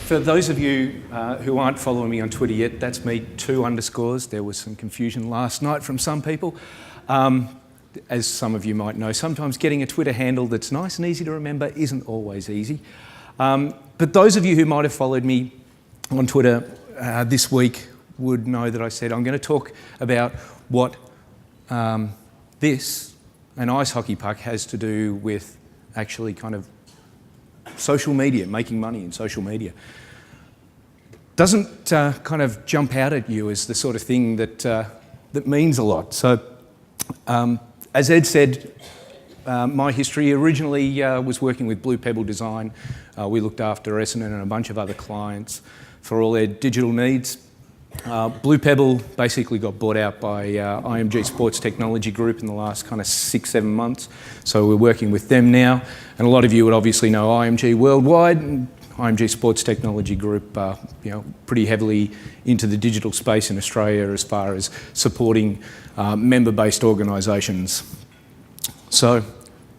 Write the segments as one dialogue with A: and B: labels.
A: For those of you who aren't following me on Twitter yet, that's me, 2 underscores. There was some confusion last night from some people. As some of you might know, sometimes getting a Twitter handle that's nice and easy to remember isn't always easy. But those of you who might have followed me on Twitter this week would know that I said I'm going to talk about what this, an ice hockey puck, has to do with actually kind of social media, making money in social media. Doesn't kind of jump out at you as the sort of thing that that means a lot. So, as Ed said, my history originally was working with Blue Pebble Design. We looked after Essendon and a bunch of other clients for all their digital needs. Blue Pebble basically got bought out by IMG Sports Technology Group in the last kind of 6-7 months. So we're working with them now. And a lot of you would obviously know IMG worldwide. And IMG Sports Technology Group, pretty heavily into the digital space in Australia as far as supporting member-based organisations. So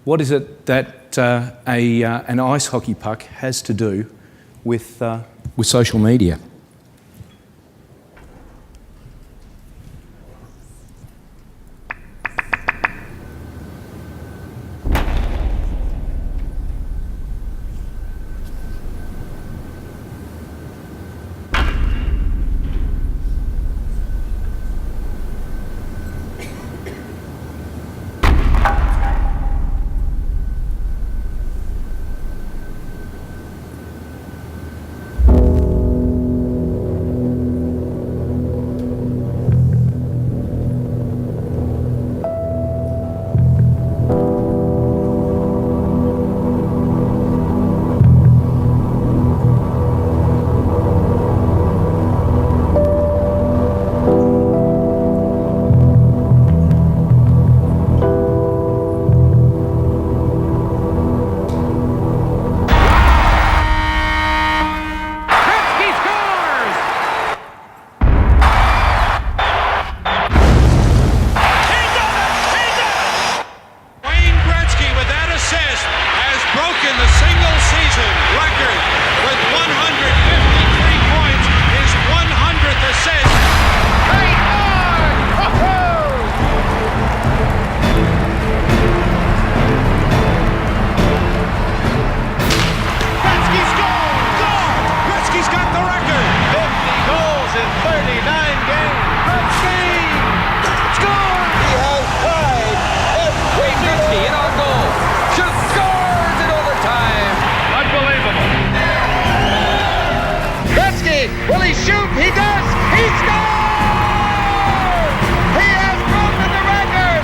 A: what is it that an ice hockey puck has to do with social media?
B: Will he shoot? He does! He scores! He has broken the record!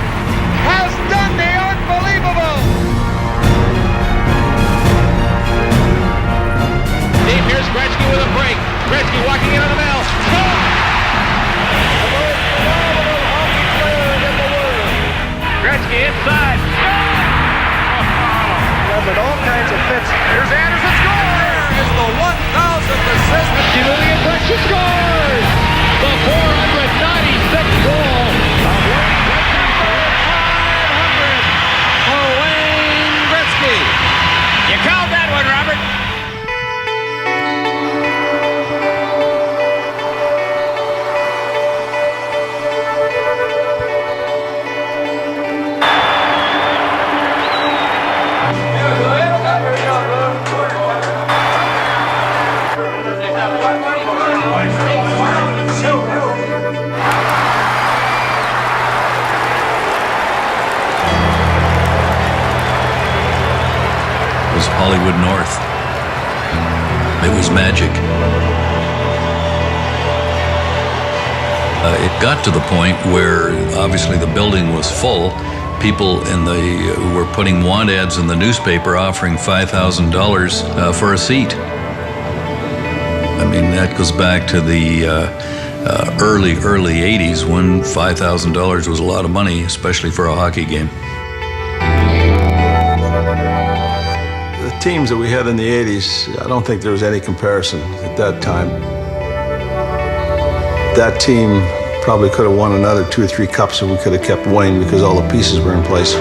B: Has done the unbelievable! Deep, here's Gretzky with a break. Gretzky walking into the middle. Score! The most phenomenal hockey player in the world. Gretzky inside. But all kinds of fits. Here's Anderson, scores! There is the 1,000th assist. Julian Impression scores! The 496th goal of Wayne Gretzky. 500 for Wayne Gretzky. You called that one, Robert.
C: Hollywood North. It was magic. It got to the point where obviously the building was full. People were putting want ads in the newspaper offering $5,000 for a seat. I mean, that goes back to the early 80s when $5,000 was a lot of money, especially for a hockey game.
D: The teams that we had in the 80s, I don't think there was any comparison at that time. That team probably could have won another 2 or 3 cups if we could have kept winning because all the pieces were in place.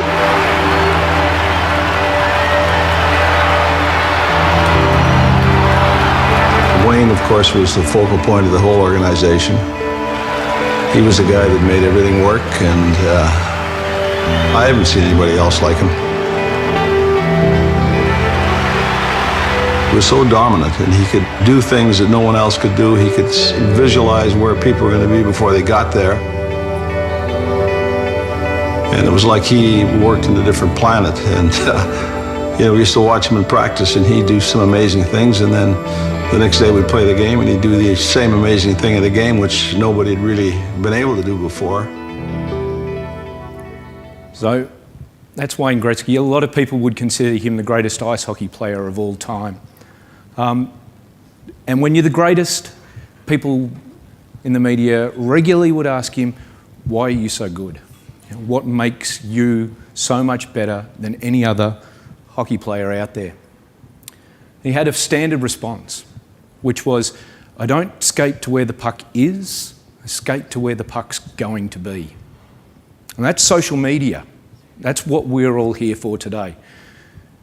D: Wayne, of course, was the focal point of the whole organization. He was the guy that made everything work, and I haven't seen anybody else like him. He was so dominant, and he could do things that no one else could do. He could visualize where people were going to be before they got there. And it was like he worked in a different planet. And we used to watch him in practice, and he'd do some amazing things, and then the next day we'd play the game, and he'd do the same amazing thing in the game, which nobody had really been able to do before.
A: So that's Wayne Gretzky. A lot of people would consider him the greatest ice hockey player of all time. And when you're the greatest, people in the media regularly would ask him, why are you so good? What makes you so much better than any other hockey player out there? He had a standard response, which was, I don't skate to where the puck is, I skate to where the puck's going to be. And that's social media. That's what we're all here for today.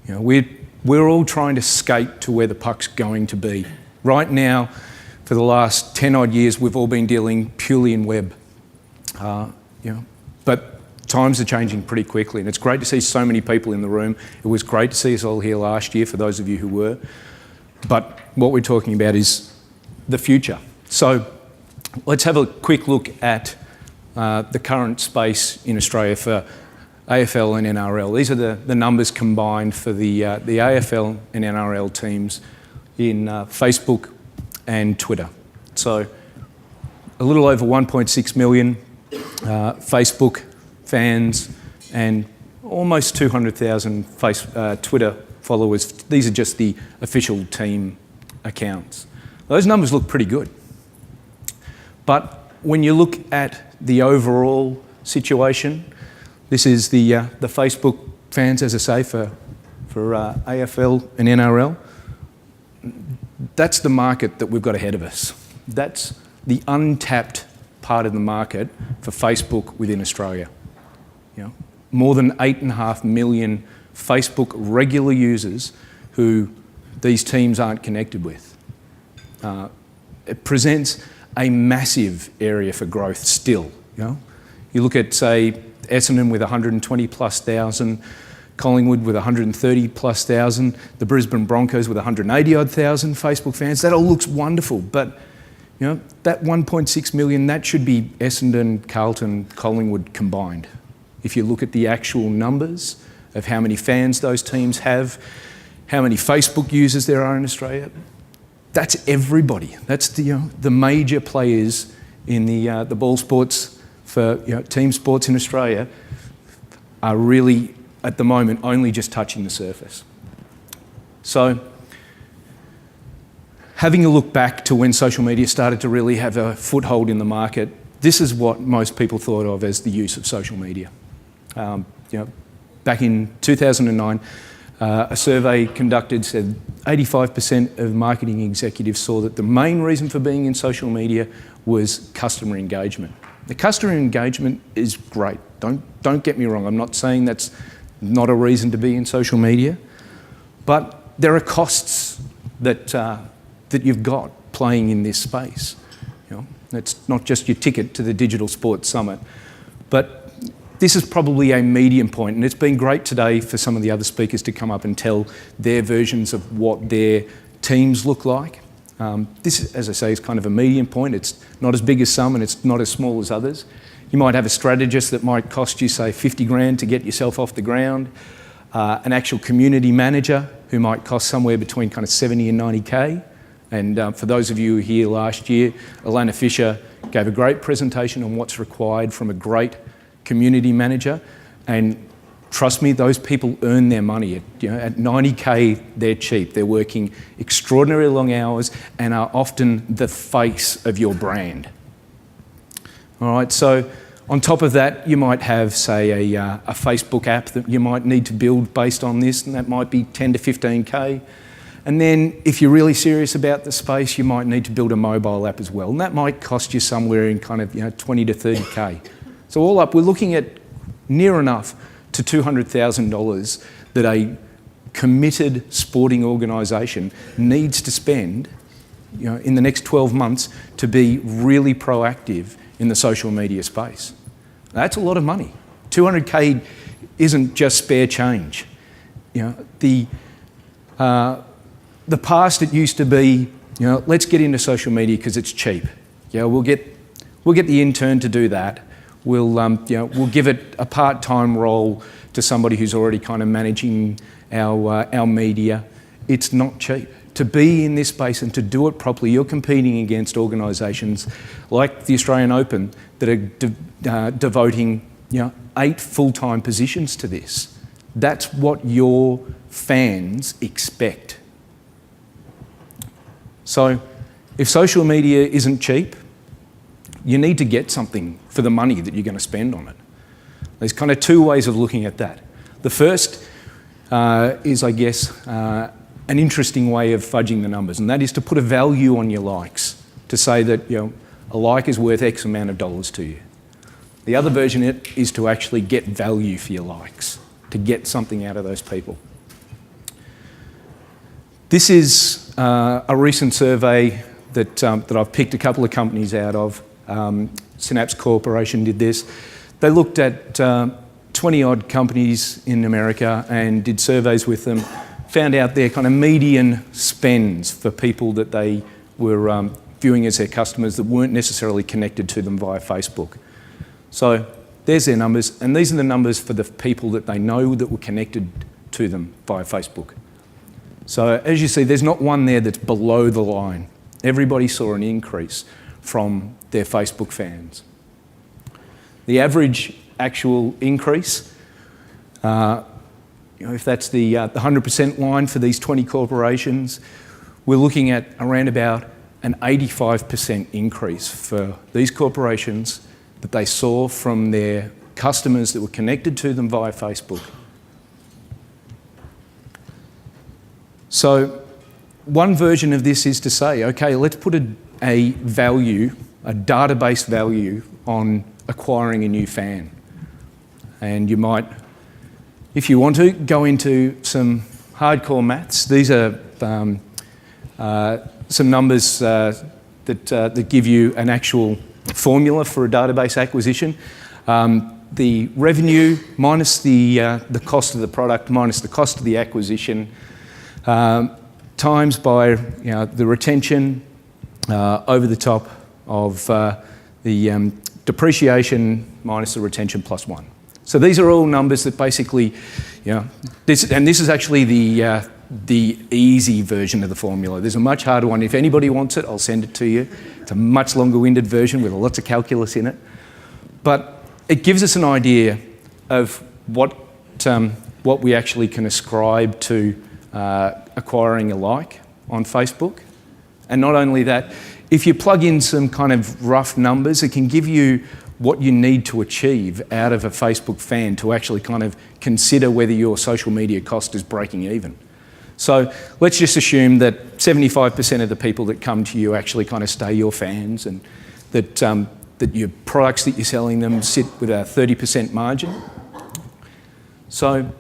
A: We're all trying to skate to where the puck's going to be. Right now, for the last 10 odd years, we've all been dealing purely in web. But times are changing pretty quickly, and it's great to see so many people in the room. It was great to see us all here last year, for those of you who were. But what we're talking about is the future. So let's have a quick look at the current space in Australia for AFL and NRL. These are the numbers combined for the AFL and NRL teams in Facebook and Twitter. So a little over 1.6 million Facebook fans and almost 200,000 Twitter followers. These are just the official team accounts. Those numbers look pretty good. But when you look at the overall situation, this is the Facebook fans, as I say, for AFL and NRL. That's the market that we've got ahead of us. That's the untapped part of the market for Facebook within Australia. More than 8.5 million Facebook regular users who these teams aren't connected with. It presents a massive area for growth still. You look at, say, Essendon with 120 plus thousand, Collingwood with 130 plus thousand, the Brisbane Broncos with 180 odd thousand Facebook fans. That all looks wonderful, but that 1.6 million, that should be Essendon, Carlton, Collingwood combined. If you look at the actual numbers of how many fans those teams have, how many Facebook users there are in Australia, that's everybody. That's the major players in the ball sports for team sports in Australia are really, at the moment, only just touching the surface. So, having a look back to when social media started to really have a foothold in the market, this is what most people thought of as the use of social media. Back in 2009, a survey conducted said 85% of marketing executives saw that the main reason for being in social media was customer engagement. The customer engagement is great. Don't get me wrong. I'm not saying that's not a reason to be in social media, but there are costs that you've got playing in this space. It's not just your ticket to the Digital Sports Summit, but this is probably a medium point, and it's been great today for some of the other speakers to come up and tell their versions of what their teams look like. This, as I say, is kind of a medium point. It's not as big as some and it's not as small as others. You might have a strategist that might cost you, say, 50 grand to get yourself off the ground, an actual community manager who might cost somewhere between kind of 70 and 90K. And for those of you who were here last year, Alana Fisher gave a great presentation on what's required from a great community manager. And trust me, those people earn their money. At 90K, they're cheap. They're working extraordinarily long hours and are often the face of your brand. All right, so on top of that, you might have, say, a Facebook app that you might need to build based on this, and that might be 10 to 15K. And then if you're really serious about the space, you might need to build a mobile app as well. And that might cost you somewhere in kind of 20 to 30K. So all up, we're looking at near enough to $200,000 that a committed sporting organisation needs to spend in the next 12 months to be really proactive in the social media space. That's a lot of money. 200K isn't just spare change. The past, it used to be, let's get into social media because it's cheap. We'll get the intern to do that. We'll give it a part-time role to somebody who's already kind of managing our media. It's not cheap. To be in this space and to do it properly, you're competing against organisations like the Australian Open that are devoting 8 full-time positions to this. That's what your fans expect. So if social media isn't cheap, you need to get something for the money that you're going to spend on it. There's kind of 2 ways of looking at that. The first is, I guess, an interesting way of fudging the numbers, and that is to put a value on your likes, to say that a like is worth X amount of dollars to you. The other version is to actually get value for your likes, to get something out of those people. This is a recent survey that I've picked a couple of companies out of. Synapse Corporation did this. They looked at 20-odd companies in America and did surveys with them, found out their kind of median spends for people that they were viewing as their customers that weren't necessarily connected to them via Facebook. So there's their numbers, and these are the numbers for the people that they know that were connected to them via Facebook. So as you see, there's not one there that's below the line. Everybody saw an increase from their Facebook fans. The average actual increase, if that's the 100% line for these 20 corporations, we're looking at around about an 85% increase for these corporations that they saw from their customers that were connected to them via Facebook. So one version of this is to say, okay, let's put a value, a database value on acquiring a new fan. And you might, if you want to, go into some hardcore maths. These are some numbers that give you an actual formula for a database acquisition. The revenue minus the cost of the product minus the cost of the acquisition times by the retention over the top of the depreciation minus the retention plus 1. So these are all numbers that basically, this is actually the easy version of the formula. There's a much harder one. If anybody wants it, I'll send it to you. It's a much longer-winded version with lots of calculus in it. But it gives us an idea of what we actually can ascribe to acquiring a like on Facebook. And not only that, if you plug in some kind of rough numbers, it can give you what you need to achieve out of a Facebook fan to actually kind of consider whether your social media cost is breaking even. So let's just assume that 75% of the people that come to you actually kind of stay your fans, and that your products that you're selling them sit with a 30% margin. So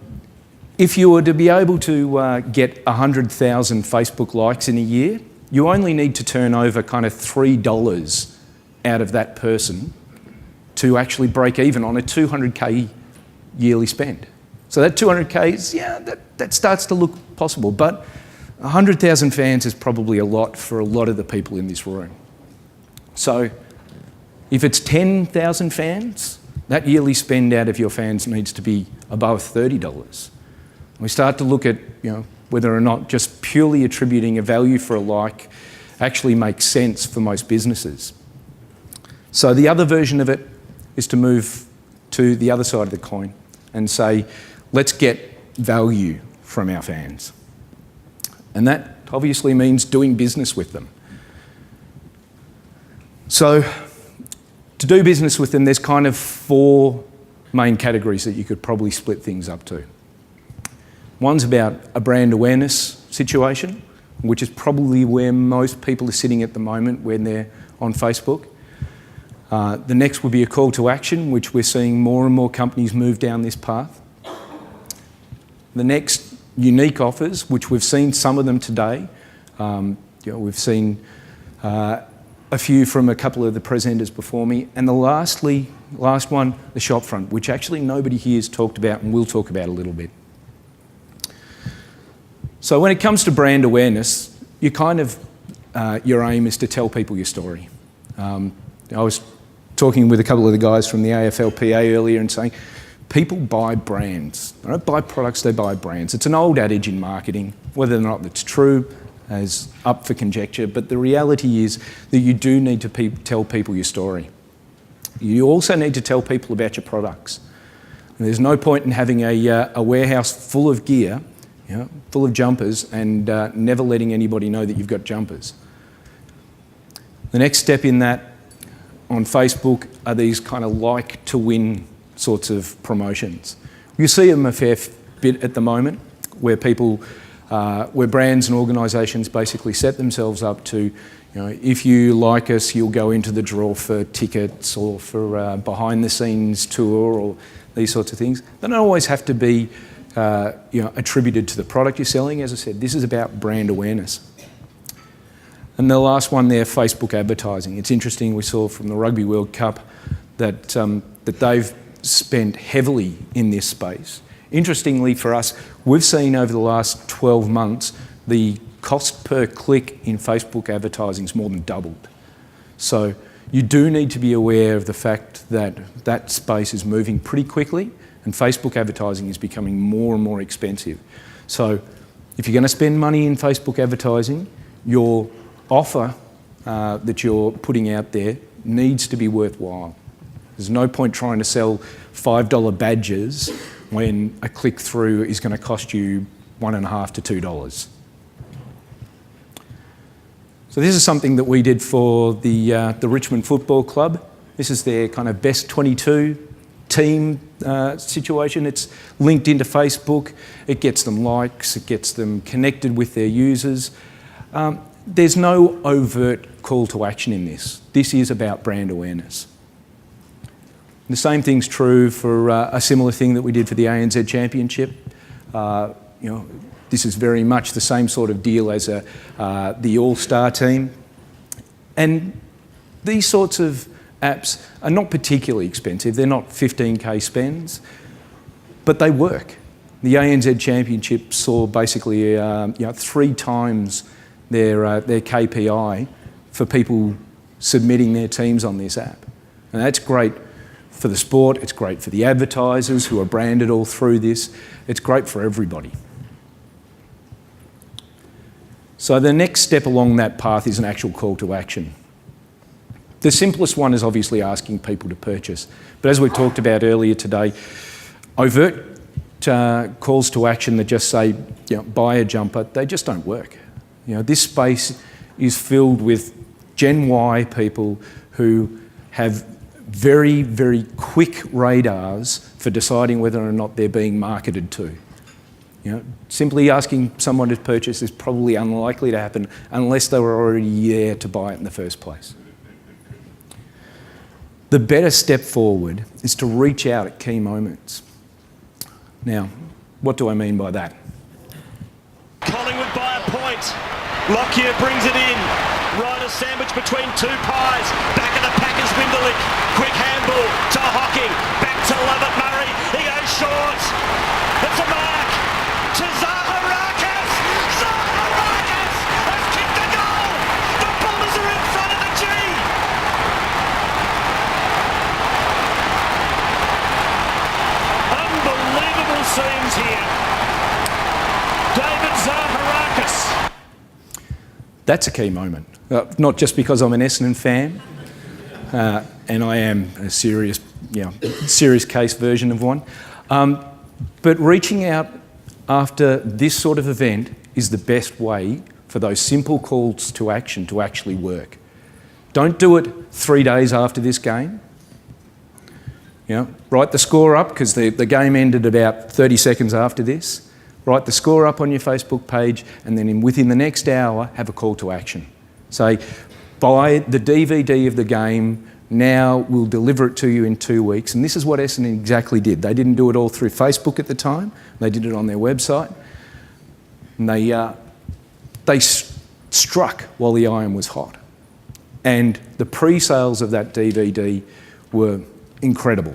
A: if you were to be able to get 100,000 Facebook likes in a year, you only need to turn over kind of $3 out of that person to actually break even on a 200K yearly spend. So that 200K is, that starts to look possible, but 100,000 fans is probably a lot for a lot of the people in this room. So if it's 10,000 fans, that yearly spend out of your fans needs to be above $30. We start to look at whether or not just purely attributing a value for a like actually makes sense for most businesses. So the other version of it is to move to the other side of the coin and say, let's get value from our fans. And that obviously means doing business with them. So to do business with them, there's kind of 4 main categories that you could probably split things up to. One's about a brand awareness situation, which is probably where most people are sitting at the moment when they're on Facebook. The next would be a call to action, which we're seeing more and more companies move down this path. The next, unique offers, which we've seen some of them today. We've seen a few from a couple of the presenters before me, and the last one, the shop front, which actually nobody here has talked about and we'll talk about a little bit. So when it comes to brand awareness, you kind of, your aim is to tell people your story. I was talking with a couple of the guys from the AFLPA earlier and saying, people buy brands. They don't buy products, they buy brands. It's an old adage in marketing. Whether or not that's true is up for conjecture, but the reality is that you do need to tell people your story. You also need to tell people about your products. And there's no point in having a warehouse full of gear, full of jumpers, and never letting anybody know that you've got jumpers. The next step in that on Facebook are these kind of like to win sorts of promotions. You see them a fair bit at the moment, where people, where brands and organisations basically set themselves up to, if you like us, you'll go into the draw for tickets or for behind the scenes tour or these sorts of things. They don't always have to be attributed to the product you're selling. As I said, this is about brand awareness. And the last one there, Facebook advertising. It's interesting, we saw from the Rugby World Cup that, that they've spent heavily in this space. Interestingly for us, we've seen over the last 12 months, the cost per click in Facebook advertising is more than doubled. So you do need to be aware of the fact that that space is moving pretty quickly, and Facebook advertising is becoming more and more expensive. So if you're going to spend money in Facebook advertising, your offer that you're putting out there needs to be worthwhile. There's no point trying to sell $5 badges when a click-through is going to cost you $1.50 to $2. So this is something that we did for the Richmond Football Club. This is their kind of best 22 team situation. It's linked into Facebook. It gets them likes. It gets them connected with their users. There's no overt call to action in this. This is about brand awareness. The same thing's true for a similar thing that we did for the ANZ Championship. This is very much the same sort of deal as the All-Star team. And these sorts of apps are not particularly expensive. They're not 15K spends, but they work. The ANZ Championship saw basically 3 times their KPI for people submitting their teams on this app. And that's great for the sport, it's great for the advertisers who are branded all through this, it's great for everybody. So the next step along that path is an actual call to action. The simplest one is obviously asking people to purchase. But as we talked about earlier today, overt calls to action that just say, buy a jumper, they just don't work. This space is filled with Gen Y people who have very, very quick radars for deciding whether or not they're being marketed to. Simply asking someone to purchase is probably unlikely to happen unless they were already there to buy it in the first place. The better step forward is to reach out at key moments. Now, what do I mean by that?
E: Collingwood by a point. Lockyer brings it in. Ryder sandwich between 2 pies. Back of the pack is Winderlich. Quick handball to Hocking. Back to Lovett Murray. He goes short. It's a mark to Zaharakis. Zaharakis has kicked a goal. The Bombers are in front of the G. Unbelievable scenes here. David Zaharakis.
A: That's a key moment. Not just because I'm an Essendon fan, and I am a serious case version of one, but reaching out after this sort of event is the best way for those simple calls to action to actually work. Don't do it 3 days after this game. Write the score up, because the game ended about 30 seconds after this. Write the score up on your Facebook page, and then within the next hour, have a call to action. Say, buy the DVD of the game now, we'll deliver it to you in 2 weeks. And this is what Essendon exactly did. They didn't do it all through Facebook at the time. They did it on their website. And they struck while the iron was hot. And the pre-sales of that DVD were incredible.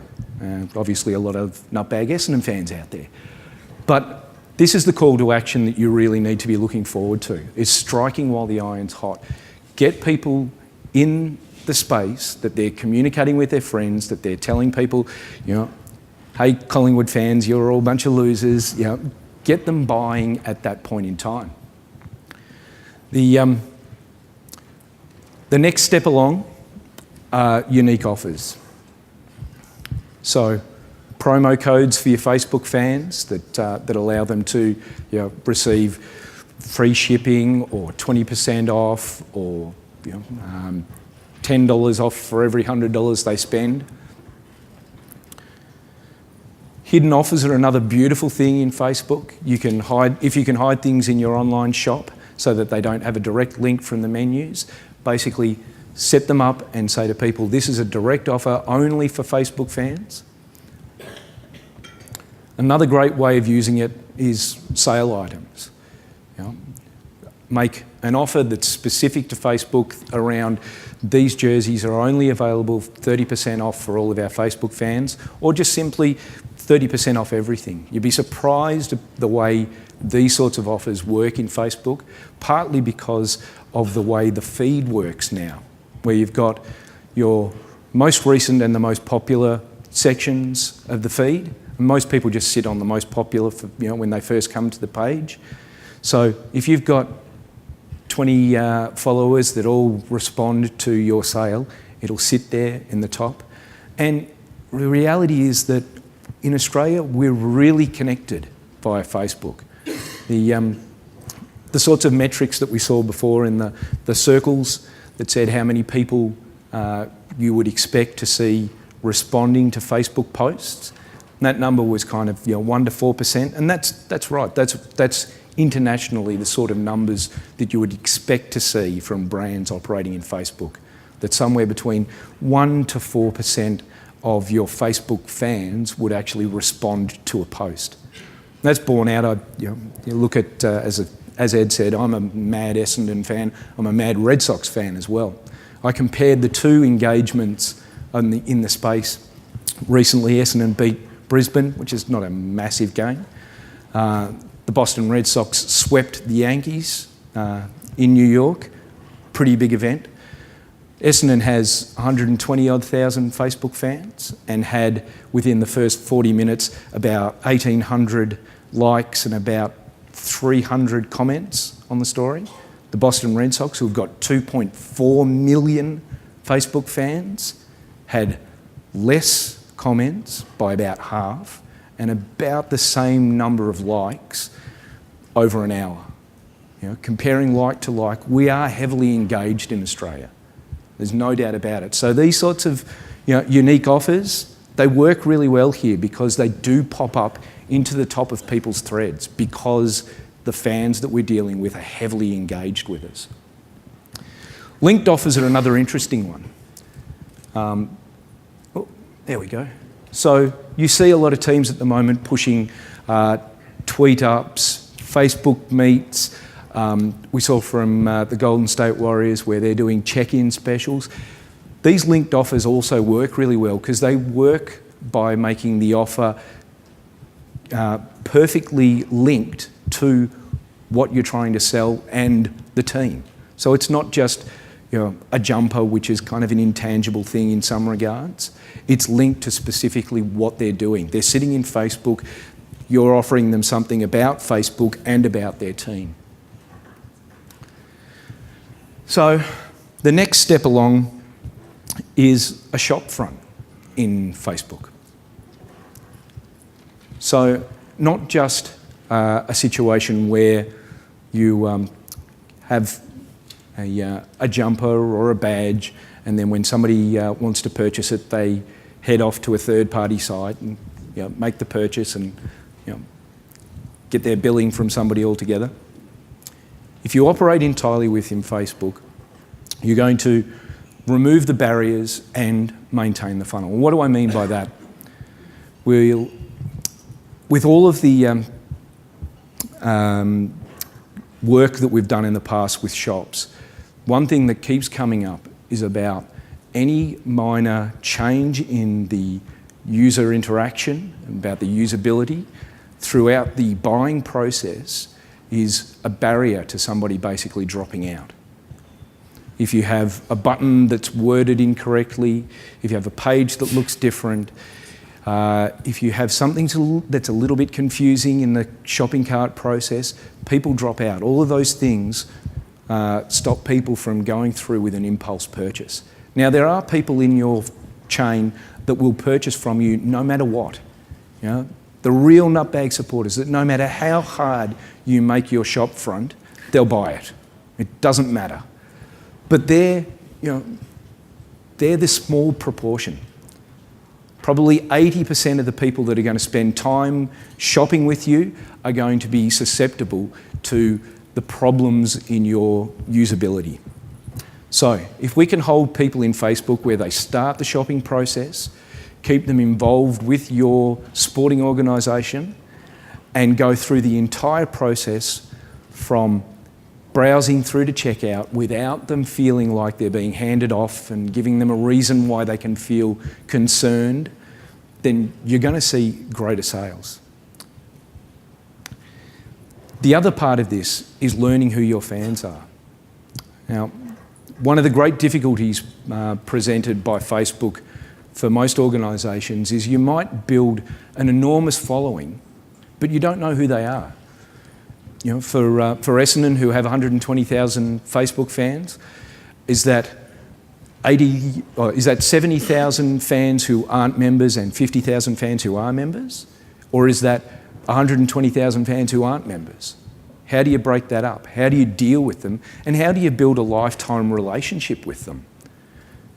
A: Obviously a lot of nutbag Essendon fans out there. But this is the call to action that you really need to be looking forward to, is striking while the iron's hot. Get people in the space that they're communicating with their friends, that they're telling people, you know, hey, Collingwood fans, you're all a bunch of losers. You know, get them buying at that point in time. The next step along are unique offers. So, promo codes for your Facebook fans that allow them to, you know, receive free shipping or 20% off, or, you know, $10 off for every $100 they spend. Hidden offers are another beautiful thing in Facebook. If you can hide things in your online shop so that they don't have a direct link from the menus, basically set them up and say to people, this is a direct offer only for Facebook fans. Another great way of using it is sale items. You know, make an offer that's specific to Facebook around these jerseys are only available 30% off for all of our Facebook fans, or just simply 30% off everything. You'd be surprised at the way these sorts of offers work in Facebook, partly because of the way the feed works now, where you've got your most recent and the most popular sections of the feed. Most people just sit on the most popular for, you know, when they first come to the page. So if you've got 20 followers that all respond to your sale, it'll sit there in the top. And the reality is that in Australia, we're really connected via Facebook. The sorts of metrics that we saw before in the circles that said how many people you would expect to see responding to Facebook posts, that number was kind of, you know, 1 to 4%, and that's right. That's internationally the sort of numbers that you would expect to see from brands operating in Facebook. That somewhere between 1 to 4% of your Facebook fans would actually respond to a post. That's borne out. You look at as Ed said, I'm a mad Essendon fan. I'm a mad Red Sox fan as well. I compared the two engagements in the space recently. Essendon beat Brisbane, which is not a massive game. The Boston Red Sox swept the Yankees in New York. Pretty big event. Essendon has 120-odd thousand Facebook fans and had, within the first 40 minutes, about 1,800 likes and about 300 comments on the story. The Boston Red Sox, who've got 2.4 million Facebook fans, had less comments by about half and about the same number of likes over an hour. You know, comparing like to like, we are heavily engaged in Australia. There's no doubt about it. So these sorts of, you know, unique offers, they work really well here because they do pop up into the top of people's threads because the fans that we're dealing with are heavily engaged with us. Linked offers are another interesting one. There we go. So you see a lot of teams at the moment pushing tweet ups, Facebook meets. We saw from the Golden State Warriors where they're doing check-in specials. These linked offers also work really well because they work by making the offer perfectly linked to what you're trying to sell and the team. So it's not just, you know, a jumper, which is kind of an intangible thing in some regards. It's linked to specifically what they're doing. They're sitting in Facebook, you're offering them something about Facebook and about their team. So the next step along is a shop front in Facebook. So not just a situation where you have a jumper or a badge, and then when somebody wants to purchase it, they head off to a third-party site and, you know, make the purchase and, you know, get their billing from somebody altogether. If you operate entirely within Facebook, you're going to remove the barriers and maintain the funnel. What do I mean by that? With all of the work that we've done in the past with shops, one thing that keeps coming up is about any minor change in the user interaction, about the usability throughout the buying process is a barrier to somebody basically dropping out. If you have a button that's worded incorrectly, if you have a page that looks different, if you have something that's a little bit confusing in the shopping cart process, people drop out. All of those things stop people from going through with an impulse purchase. Now, there are people in your chain that will purchase from you no matter what. You know, the real nutbag supporters that no matter how hard you make your shop front, they'll buy it. It doesn't matter. But they're the small proportion. Probably 80% of the people that are going to spend time shopping with you are going to be susceptible to the problems in your usability. So if we can hold people in Facebook where they start the shopping process, keep them involved with your sporting organisation and go through the entire process from browsing through to checkout without them feeling like they're being handed off and giving them a reason why they can feel concerned, then you're going to see greater sales. The other part of this is learning who your fans are. Now, one of the great difficulties presented by Facebook for most organisations is you might build an enormous following, but you don't know who they are. You know, for Essendon, who have 120,000 Facebook fans, is that 70,000 fans who aren't members and 50,000 fans who are members? Or is that 120,000 fans who aren't members? How do you break that up? How do you deal with them? And how do you build a lifetime relationship with them?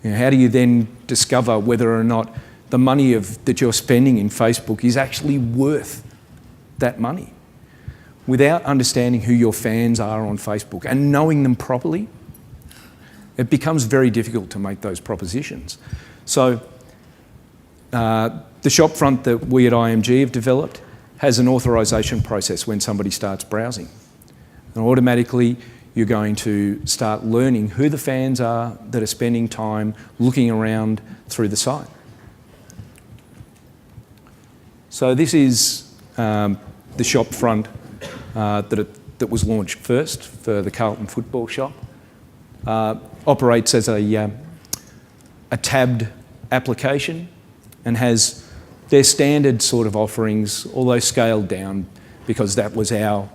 A: You know, how do you then discover whether or not the money that you're spending in Facebook is actually worth that money? Without understanding who your fans are on Facebook and knowing them properly, it becomes very difficult to make those propositions. So the shopfront that we at IMG have developed has an authorisation process when somebody starts browsing. And automatically you're going to start learning who the fans are that are spending time looking around through the site. So this is the shopfront that was launched first for the Carlton football shop. Operates as a tabbed application and has their standard sort of offerings, although scaled down because that was our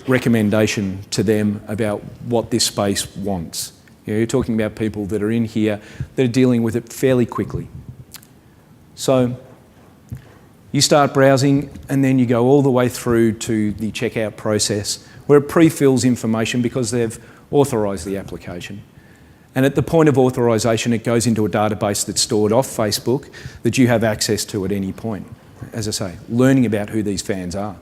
A: recommendation to them about what this space wants. You know, you're talking about people that are in here that are dealing with it fairly quickly. So you start browsing and then you go all the way through to the checkout process where it pre-fills information because they've authorised the application. And at the point of authorisation, it goes into a database that's stored off Facebook that you have access to at any point. As I say, learning about who these fans are.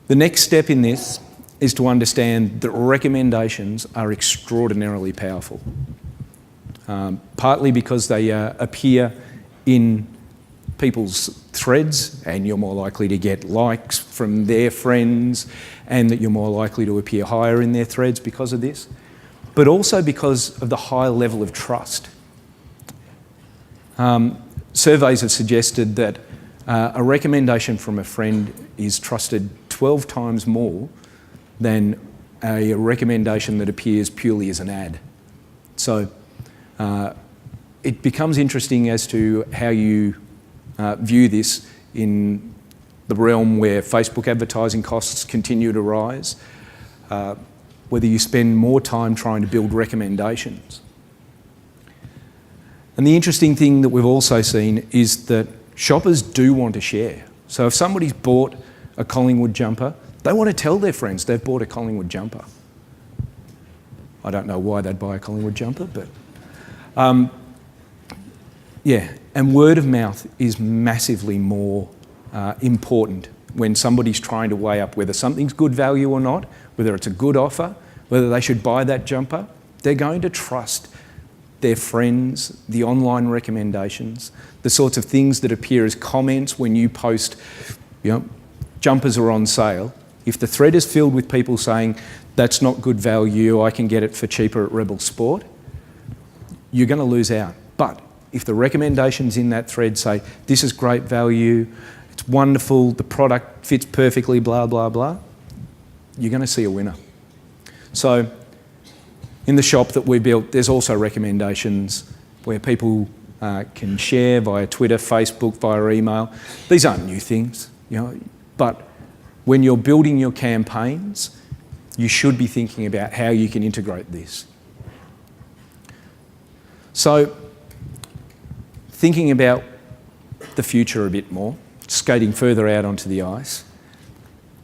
A: The next step in this is to understand that recommendations are extraordinarily powerful. Partly because they appear in people's threads and you're more likely to get likes from their friends and that you're more likely to appear higher in their threads because of this, but also because of the high level of trust. Surveys have suggested that a recommendation from a friend is trusted 12 times more than a recommendation that appears purely as an ad. So it becomes interesting as to how you view this in the realm where Facebook advertising costs continue to rise, whether you spend more time trying to build recommendations. And the interesting thing that we've also seen is that shoppers do want to share. So if somebody's bought a Collingwood jumper, they want to tell their friends they've bought a Collingwood jumper. I don't know why they'd buy a Collingwood jumper, but yeah, and word of mouth is massively more important when somebody's trying to weigh up whether something's good value or not, whether it's a good offer, whether they should buy that jumper. They're going to trust their friends, the online recommendations, the sorts of things that appear as comments when you post, you know, jumpers are on sale. If the thread is filled with people saying, that's not good value, I can get it for cheaper at Rebel Sport, you're going to lose out. But if the recommendations in that thread say, this is great value, it's wonderful, the product fits perfectly, blah, blah, blah, you're going to see a winner. So in the shop that we built, there's also recommendations where people can share via Twitter, Facebook, via email. These aren't new things, but when you're building your campaigns, you should be thinking about how you can integrate this. So, thinking about the future a bit more, skating further out onto the ice,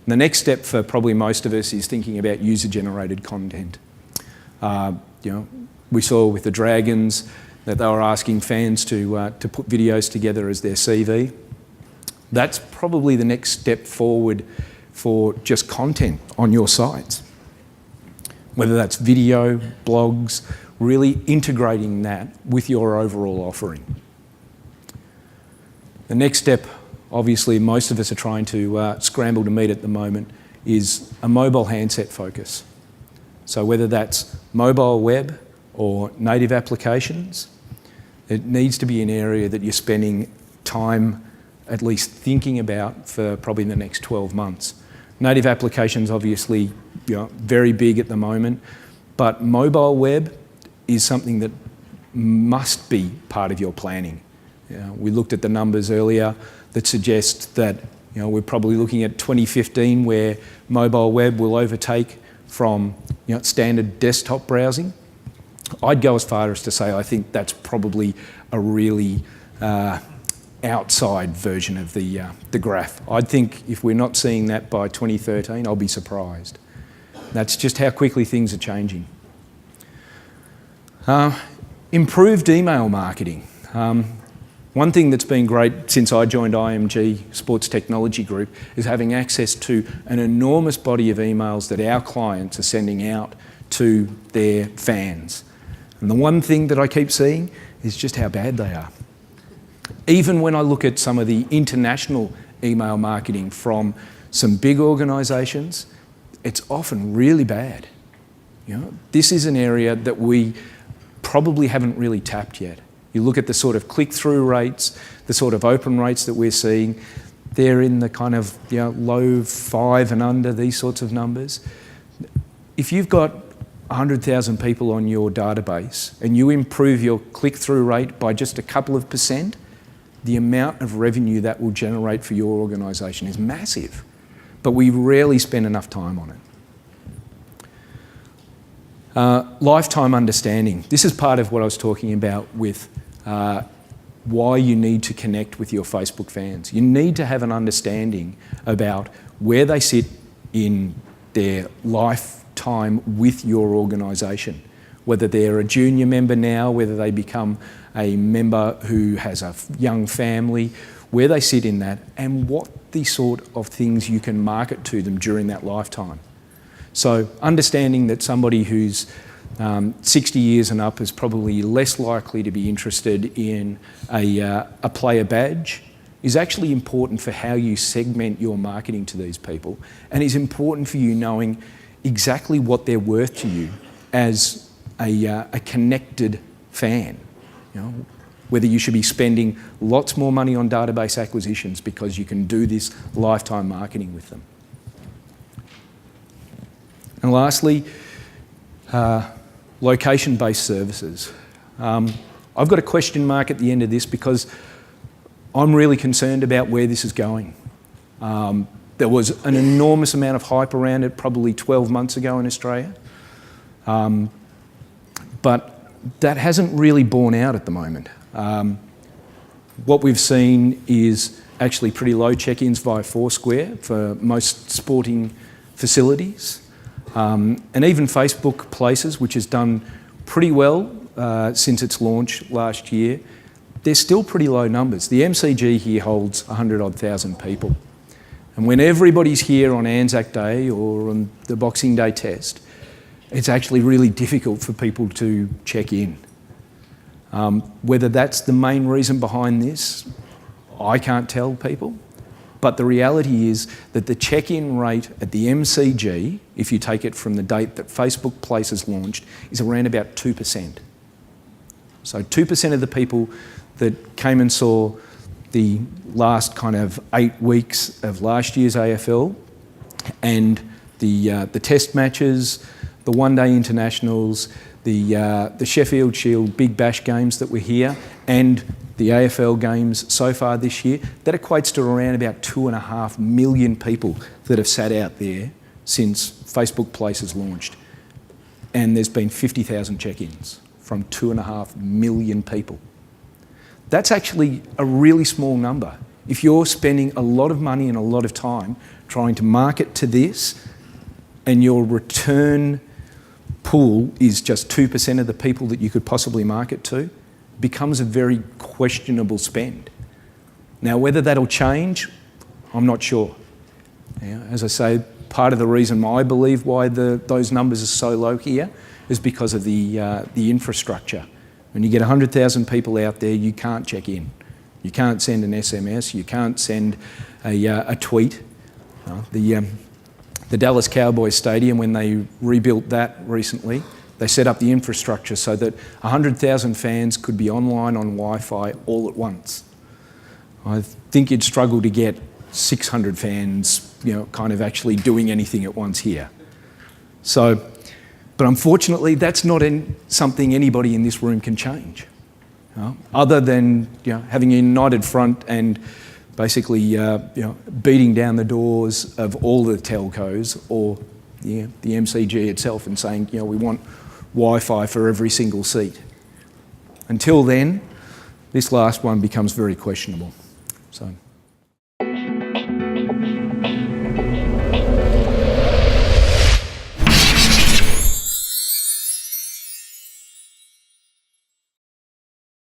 A: the next step for probably most of us is thinking about user-generated content. We saw with the Dragons that they were asking fans to put videos together as their CV. That's probably the next step forward for just content on your sites. Whether that's video, blogs, really integrating that with your overall offering. The next step, obviously most of us are trying to scramble to meet at the moment, is a mobile handset focus. So whether that's mobile web or native applications, it needs to be an area that you're spending time at least thinking about for probably the next 12 months. Native applications obviously very big at the moment, but mobile web is something that must be part of your planning. We looked at the numbers earlier that suggest that we're probably looking at 2015 where mobile web will overtake from standard desktop browsing. I'd go as far as to say I think that's probably a really outside version of the graph. I'd think if we're not seeing that by 2013, I'll be surprised. That's just how quickly things are changing. Improved email marketing. One thing that's been great since I joined IMG Sports Technology Group is having access to an enormous body of emails that our clients are sending out to their fans. And the one thing that I keep seeing is just how bad they are. Even when I look at some of the international email marketing from some big organisations, it's often really bad. This is an area that we probably haven't really tapped yet. You look at the sort of click-through rates, the sort of open rates that we're seeing, they're in the kind of low 5 and under, these sorts of numbers. If you've got 100,000 people on your database and you improve your click-through rate by just a couple of %, the amount of revenue that will generate for your organisation is massive. But we rarely spend enough time on it. Lifetime understanding. This is part of what I was talking about with why you need to connect with your Facebook fans. You need to have an understanding about where they sit in their lifetime with your organisation. Whether they're a junior member now, whether they become a member who has a young family, where they sit in that, and what the sort of things you can market to them during that lifetime. So understanding that somebody who's 60 years and up is probably less likely to be interested in a player badge is actually important for how you segment your marketing to these people, and is important for you knowing exactly what they're worth to you as a connected fan. Whether you should be spending lots more money on database acquisitions because you can do this lifetime marketing with them. And lastly, location-based services. I've got a question mark at the end of this because I'm really concerned about where this is going. There was an enormous amount of hype around it probably 12 months ago in Australia. But that hasn't really borne out at the moment. What we've seen is actually pretty low check-ins via Foursquare for most sporting facilities. And even Facebook Places, which has done pretty well since its launch last year, they're still pretty low numbers. The MCG here holds 100-odd thousand people. And when everybody's here on Anzac Day or on the Boxing Day test, it's actually really difficult for people to check in. Whether that's the main reason behind this, I can't tell people. But the reality is that the check-in rate at the MCG, if you take it from the date that Facebook Places launched, is around about 2%. So 2% of the people that came and saw the last kind of 8 weeks of last year's AFL and the test matches, the one-day internationals, the Sheffield Shield Big Bash games that were here, and the AFL games so far this year, that equates to around about 2.5 million people that have sat out there since Facebook Places launched. And there's been 50,000 check-ins from 2.5 million people. That's actually a really small number. If you're spending a lot of money and a lot of time trying to market to this, and your return pool is just 2% of the people that you could possibly market to, becomes a very questionable spend. Now, whether that'll change, I'm not sure. As I say, part of the reason I believe why those numbers are so low here is because of the infrastructure. When you get 100,000 people out there, you can't check in. You can't send an SMS, you can't send a tweet. The Dallas Cowboys Stadium, when they rebuilt that recently, they set up the infrastructure so that 100,000 fans could be online on Wi-Fi all at once. I think you'd struggle to get 600 fans, kind of actually doing anything at once here. So, but unfortunately, that's not something anybody in this room can change, other than having a united front and basically beating down the doors of all the telcos or the MCG itself and saying, we want Wi-Fi for every single seat. Until then, this last one becomes very questionable. So